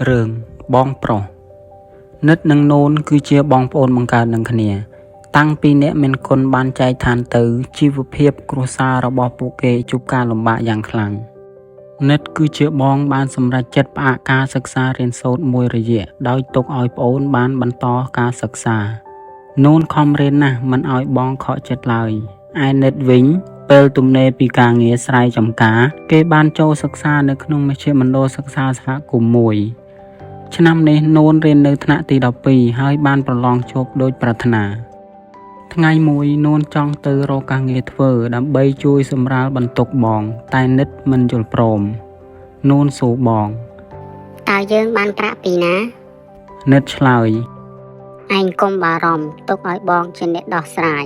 រឿងបងប្រុសនិតនិងនូនគឺជាបងប្អូនបង្កើតនឹងគ្នាតាំងពីអ្នកមានគុណបានចែកឋានទៅជីវភាពគ្រួសាររបស់ពួកគេជួបការលំបាកយ៉ាងខ្លាំងនិតគឺជាបងបានសម្រេចចិត្តផ្អាកការសិក្សារៀនសូត្រមួយរយៈដោយទុកឲ្យប្អូនបានបន្តការសិក្សានូនខំរៀនណាស់មិនឲ្យបងខកចិត្តឡើយឯនិតវិញពេលទំនេរពីការងារស្រែចម្ការគេបានចូលសិក្សានៅក្នុងមជ្ឈមណ្ឌលសិក្សាសហគមន៍មួយឆ្នាំនេះនូនរៀននៅថ្នាក់ទី12ហើយបានប្រឡងជាប់ដូចប្រាថ្នាថ្ងៃមួយនូនចង់ទៅរកការងារធ្វើដើម្បីជួយសម្រាលបន្ទុកបងតែនិតមិនយល់ព្រមនូនសួរបងតើយើងបានប្រាក់ពីណានិតឆ្លើយឯងកុំបារម្ភទុកឲ្យបងជាអ្នកដោះស្រាយ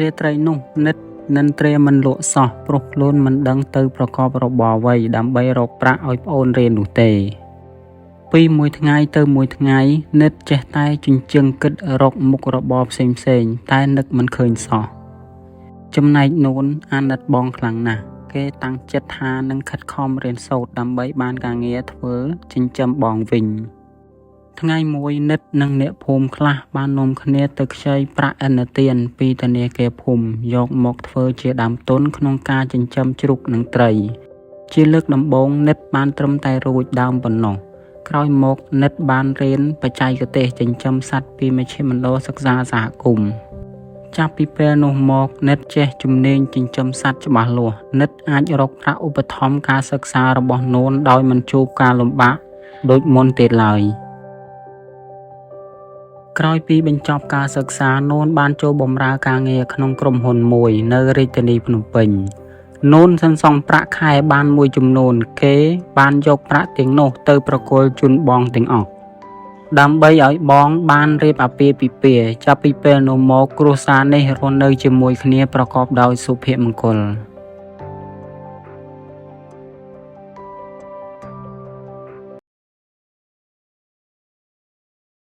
រាត្រីនោះនិតនិន្ទ្រាមិនលក់សោះព្រោះខ្លួនមិនដឹងទៅប្រកបរបរអ្វីដើម្បីរកប្រាក់ឲ្យប្អូនរៀននោះទេពីមួយថ្ងៃទៅមួយថ្ងៃនិតចេះតែជញ្ជឹងគិតរកមុខរបរផ្សេងតែនឹកមិនឃើញសោះចំណែកនូនអាណិតបងខ្លាំងណាស់គេតាំងចិត្តថានឹងខិតខំរៀនសូត្រដើម្បីបានការងារធ្វើចិញ្ចឹមបងវិញថ្ងៃមួយនិតនិងអ្នកភូមិខ្លះបាននាំគ្នាទៅខ្ចីប្រាក់ឥណទានពីធនាគារភូមិយកមកធ្វើជាដើមទុនក្នុងការចិញ្ចឹមជ្រូកនិងត្រីជាលើកដំបូងនិតបានត្រឹមតែរួចដើមប៉ុណ្ណោះក្រោយមកនិតបានរៀនបច្ចេកទេសចិញ្ចឹមសត្វពីមជ្ឈមណ្ឌលសិក្សាសហគមន៍ចាប់ពីពេលនោះមកនិតចេះជំនាញចិញ្ចឹមសត្វច្បាស់លាស់និតអាចរកប្រាក់ឧបត្ថម្ភការសិក្សារបស់នូនដោយមិនជួបការលំបាកដូចមុនទៀតឡើយក្រោយពីបញ្ចប់ការសិក្សានូនបានចូលបម្រើការងារក្នុងក្រុមហ៊ុនមួយនៅរាជធានីភ្នំពេញនូនសន្សំប្រាក់ខែបានមួយចំនួនគេបានយកប្រាក់ទាំងនោះទៅប្រគល់ជូនបងទាំងអស់ដើម្បីឲ្យបងបានរៀបអាពាហ៍ពិពាហ៍ចាប់ពីពេលនោះមកគ្រួសារនេះរស់នៅជាមួយគ្នាប្រកបដោយសុភមង្គល